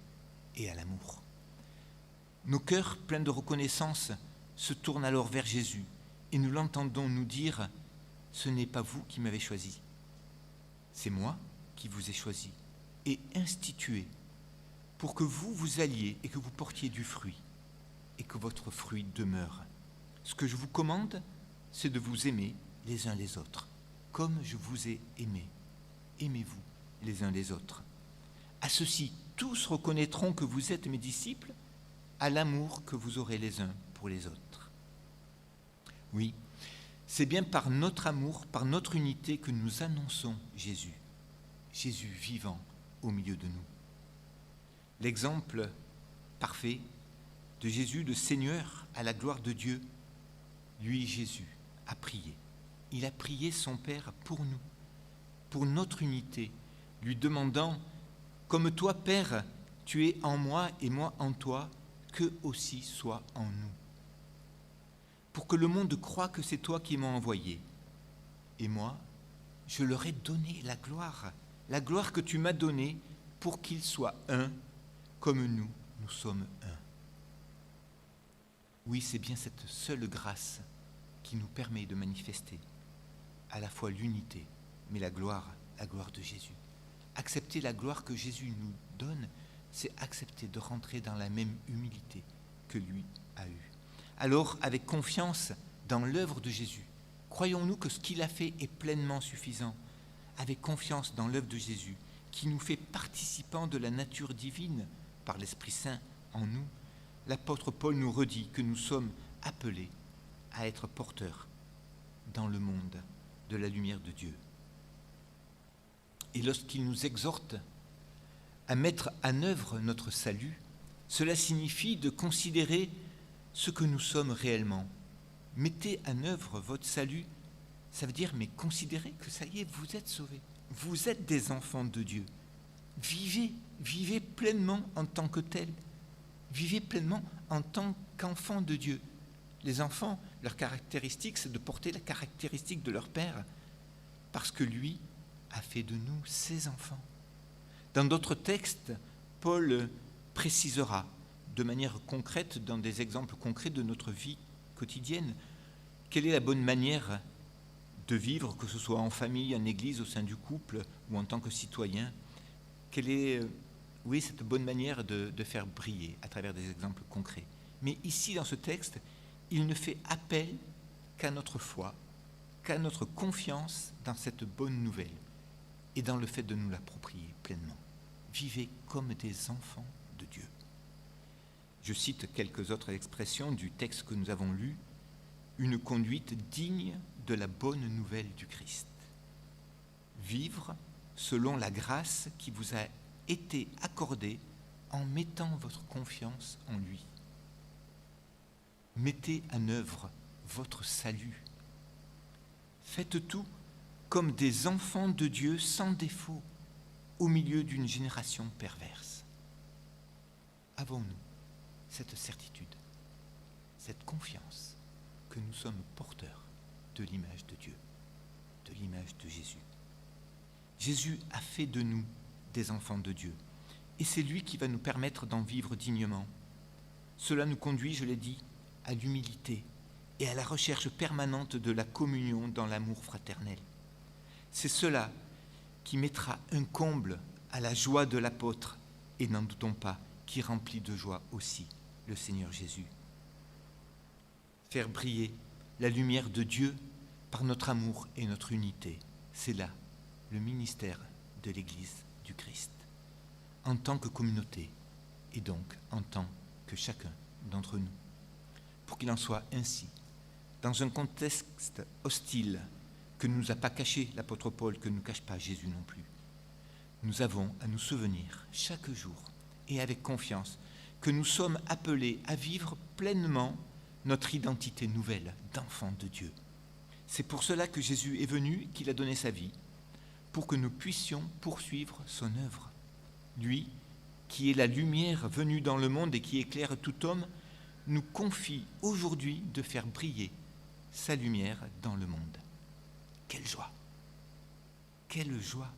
et à l'amour. Nos cœurs pleins de reconnaissance se tournent alors vers Jésus et nous l'entendons nous dire « Ce n'est pas vous qui m'avez choisi, c'est moi qui vous ai choisi et institué pour que vous alliez et que vous portiez du fruit et que votre fruit demeure. Ce que je vous commande, c'est de vous aimer les uns les autres, comme je vous ai aimé. Aimez-vous les uns les autres. À ceci, tous reconnaîtront que vous êtes mes disciples à l'amour que vous aurez les uns pour les autres. » Oui, c'est bien par notre amour, par notre unité que nous annonçons Jésus, Jésus vivant au milieu de nous. L'exemple parfait de Jésus, le Seigneur à la gloire de Dieu, lui, Jésus, a prié. Il a prié son Père pour nous, pour notre unité, lui demandant « Comme toi, Père, tu es en moi et moi en toi, qu'eux aussi soient en nous. Pour que le monde croie que c'est toi qui m'as envoyé. Et moi, je leur ai donné la gloire que tu m'as donnée pour qu'ils soient un, comme nous sommes un. » Oui, c'est bien cette seule grâce qui nous permet de manifester à la fois l'unité, mais la gloire de Jésus. Accepter la gloire que Jésus nous donne, c'est accepter de rentrer dans la même humilité que lui a eue. Alors, avec confiance dans l'œuvre de Jésus, croyons-nous que ce qu'il a fait est pleinement suffisant. Avec confiance dans l'œuvre de Jésus, qui nous fait participants de la nature divine par l'Esprit Saint en nous, l'apôtre Paul nous redit que nous sommes appelés à être porteurs dans le monde de la lumière de Dieu. Et lorsqu'il nous exhorte à mettre en œuvre notre salut, cela signifie de considérer ce que nous sommes réellement. Mettez en œuvre votre salut, ça veut dire, mais considérez que ça y est, vous êtes sauvés. Vous êtes des enfants de Dieu. Vivez pleinement en tant que tels. Vivez pleinement en tant qu'enfants de Dieu. Les enfants, leur caractéristique, c'est de porter la caractéristique de leur Père, parce que lui a fait de nous ses enfants. Dans d'autres textes, Paul précisera de manière concrète, dans des exemples concrets de notre vie quotidienne, quelle est la bonne manière de vivre, que ce soit en famille, en église, au sein du couple ou en tant que citoyen. quelle est, oui, cette bonne manière de faire briller à travers des exemples concrets. Mais ici, dans ce texte, il ne fait appel qu'à notre foi, qu'à notre confiance dans cette bonne nouvelle et dans le fait de nous l'approprier pleinement. Vivez comme des enfants de Dieu. Je cite quelques autres expressions du texte que nous avons lu. Une conduite digne de la bonne nouvelle du Christ. Vivre selon la grâce qui vous a été accordée en mettant votre confiance en lui. Mettez en œuvre votre salut. Faites tout comme des enfants de Dieu sans défaut au milieu d'une génération perverse. Avons-nous cette certitude, cette confiance que nous sommes porteurs de l'image de Dieu, de l'image de Jésus. Jésus a fait de nous des enfants de Dieu et c'est lui qui va nous permettre d'en vivre dignement. Cela nous conduit, je l'ai dit, à l'humilité et à la recherche permanente de la communion dans l'amour fraternel. C'est cela qui mettra un comble à la joie de l'apôtre et n'en doutons pas, qui remplit de joie aussi le Seigneur Jésus. Faire briller la lumière de Dieu par notre amour et notre unité, c'est là le ministère de l'Église du Christ, en tant que communauté et donc en tant que chacun d'entre nous. Pour qu'il en soit ainsi, dans un contexte hostile que ne nous a pas caché l'apôtre Paul, que ne nous cache pas Jésus non plus, nous avons à nous souvenir chaque jour et avec confiance que nous sommes appelés à vivre pleinement notre identité nouvelle d'enfants de Dieu. C'est pour cela que Jésus est venu, qu'il a donné sa vie, pour que nous puissions poursuivre son œuvre. Lui, qui est la lumière venue dans le monde et qui éclaire tout homme, nous confie aujourd'hui de faire briller sa lumière dans le monde. Quelle joie! Quelle joie!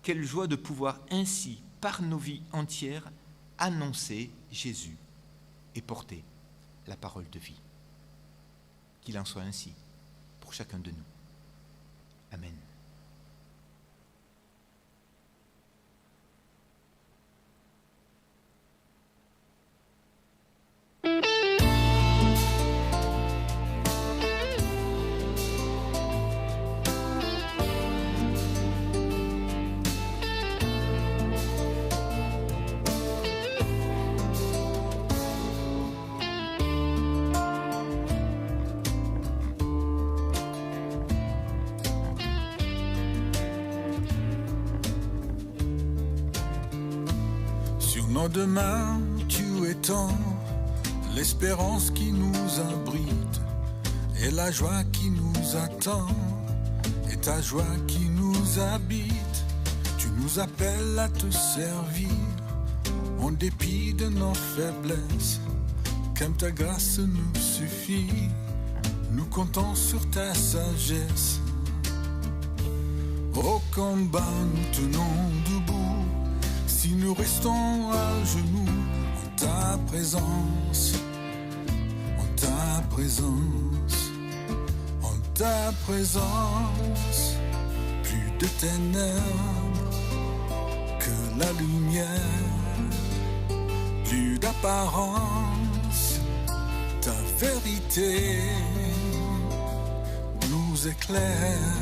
Quelle joie de pouvoir ainsi, par nos vies entières, annoncer Jésus et porter la parole de vie. Qu'il en soit ainsi pour chacun de nous. Amen. Demain, tu étends l'espérance qui nous abrite et la joie qui nous attend et ta joie qui nous habite. Tu nous appelles à te servir en dépit de nos faiblesses, comme ta grâce nous suffit. Nous comptons sur ta sagesse. Au combat, nous tenons debout. Si nous restons à genoux en ta présence, en ta présence, en ta présence, plus de ténèbres que la lumière, plus d'apparence, ta vérité nous éclaire.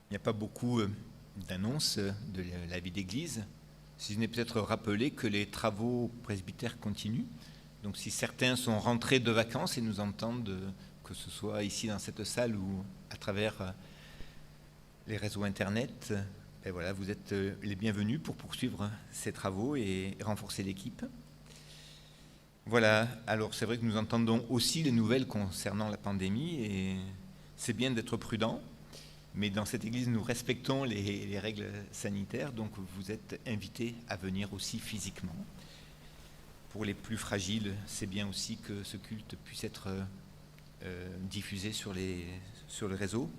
Il n'y a pas beaucoup d'annonces de la vie d'église, si ce n'est peut-être rappeler que les travaux presbytères continuent. Donc si certains sont rentrés de vacances et nous entendent, que ce soit ici dans cette salle ou à travers les réseaux Internet, ben voilà, vous êtes les bienvenus pour poursuivre ces travaux et renforcer l'équipe. Voilà, alors c'est vrai que nous entendons aussi les nouvelles concernant la pandémie et c'est bien d'être prudent, mais dans cette église, nous respectons les règles sanitaires, donc vous êtes invités à venir aussi physiquement. Pour les plus fragiles, c'est bien aussi que ce culte puisse être diffusé sur le réseau.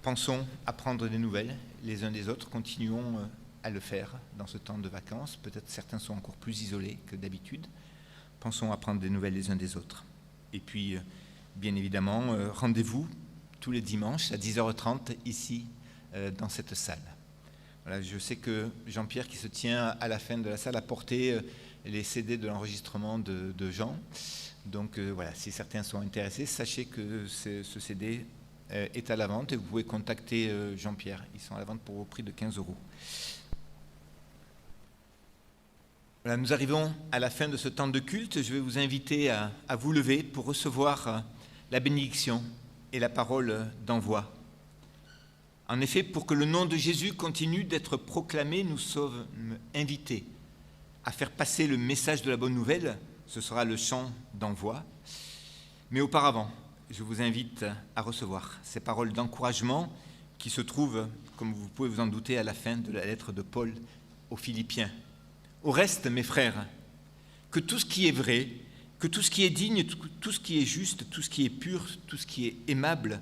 Pensons à prendre des nouvelles les uns des autres, continuons à le faire dans ce temps de vacances. Peut-être certains sont encore plus isolés que d'habitude. Pensons à prendre des nouvelles les uns des autres. Et puis, bien évidemment, rendez-vous tous les dimanches à 10h30 ici, dans cette salle. Voilà, je sais que Jean-Pierre, qui se tient à la fin de la salle, a porté les CD de l'enregistrement de Jean. Donc voilà, si certains sont intéressés, sachez que ce CD est à la vente et vous pouvez contacter Jean-Pierre. Ils sont à la vente pour au prix de 15 €. Voilà, nous arrivons à la fin de ce temps de culte. Je vais vous inviter à vous lever pour recevoir la bénédiction et la parole d'envoi. En effet, pour que le nom de Jésus continue d'être proclamé, nous sommes invités à faire passer le message de la bonne nouvelle. Ce sera le chant d'envoi. Mais auparavant, je vous invite à recevoir ces paroles d'encouragement qui se trouvent, comme vous pouvez vous en douter, à la fin de la lettre de Paul aux Philippiens. Au reste, mes frères, que tout ce qui est vrai, que tout ce qui est digne, tout ce qui est juste, tout ce qui est pur, tout ce qui est aimable,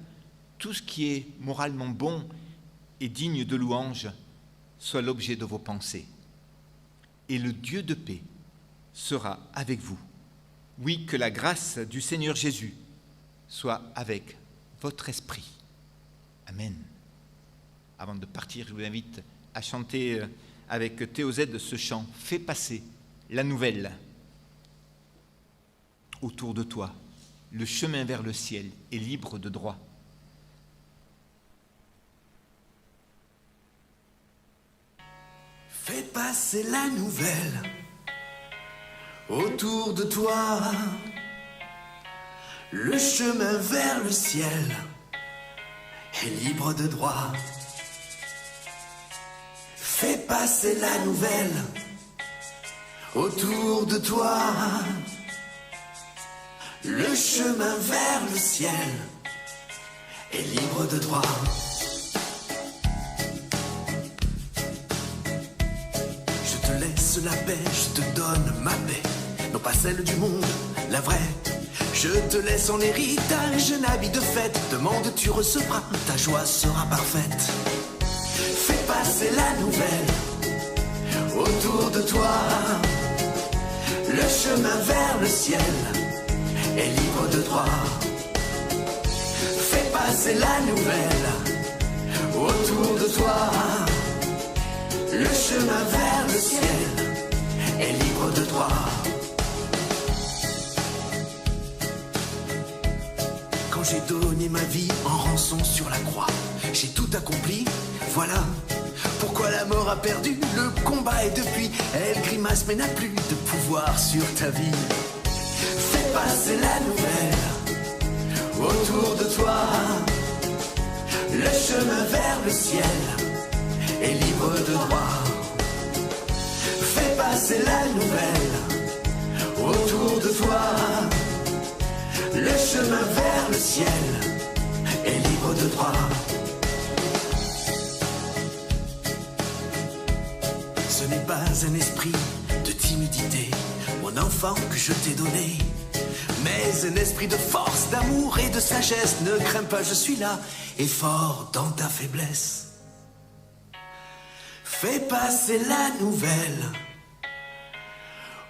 tout ce qui est moralement bon et digne de louange, soit l'objet de vos pensées. Et le Dieu de paix sera avec vous. Oui, que la grâce du Seigneur Jésus soit avec votre esprit. Amen. Avant de partir, je vous invite à chanter avec Théo Z ce chant « Fais passer la nouvelle ». Autour de toi, le chemin vers le ciel est libre de droit. Fais passer la nouvelle autour de toi, le chemin vers le ciel est libre de droit. Fais passer la nouvelle autour de toi, le chemin vers le ciel est libre de droit. Je te laisse la paix, je te donne ma paix, non pas celle du monde, la vraie. Je te laisse en héritage un habit de fête, demande tu recevras, ta joie sera parfaite. Fais passer la nouvelle autour de toi, le chemin vers le ciel est libre de droit. Fais passer la nouvelle autour de toi, le chemin vers le ciel est libre de droit. Quand j'ai donné ma vie en rançon sur la croix, j'ai tout accompli, voilà pourquoi la mort a perdu le combat et depuis elle grimace mais n'a plus de pouvoir sur ta vie. Fais passer la nouvelle autour de toi, le chemin vers le ciel est libre de droit. Fais passer la nouvelle autour de toi, le chemin vers le ciel est libre de droit. Ce n'est pas un esprit de timidité, mon enfant, que je t'ai donné, mais un esprit de force, d'amour et de sagesse. Ne crains pas, je suis là et fort dans ta faiblesse. Fais passer la nouvelle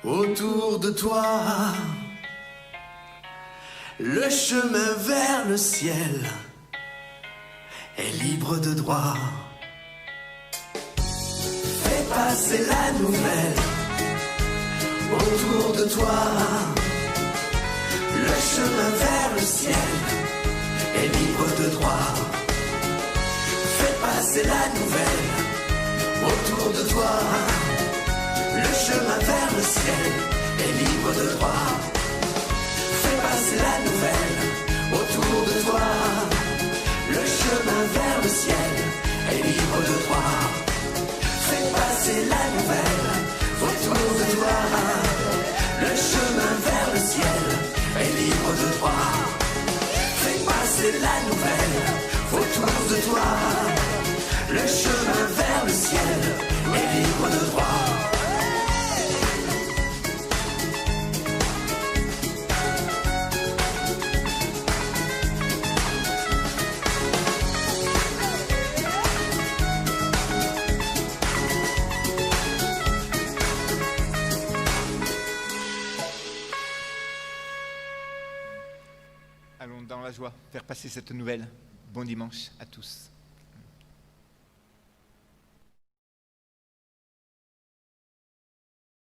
autour de toi, le chemin vers le ciel est libre de droit. Fais passer la nouvelle autour de toi, le chemin vers le ciel est libre de droit. Fais passer la nouvelle autour de toi, le chemin vers le ciel est libre de droit. Fais passer la nouvelle autour de toi, le chemin vers le ciel est libre de droit. Fais passer la nouvelle autour de toi, le chemin vers le ciel est libre de droit. Fais passer c'est la nouvelle. Autour de toi, le chemin vers le ciel est libre de droit. Allons dans la joie, faire passer cette nouvelle. Bon dimanche à tous.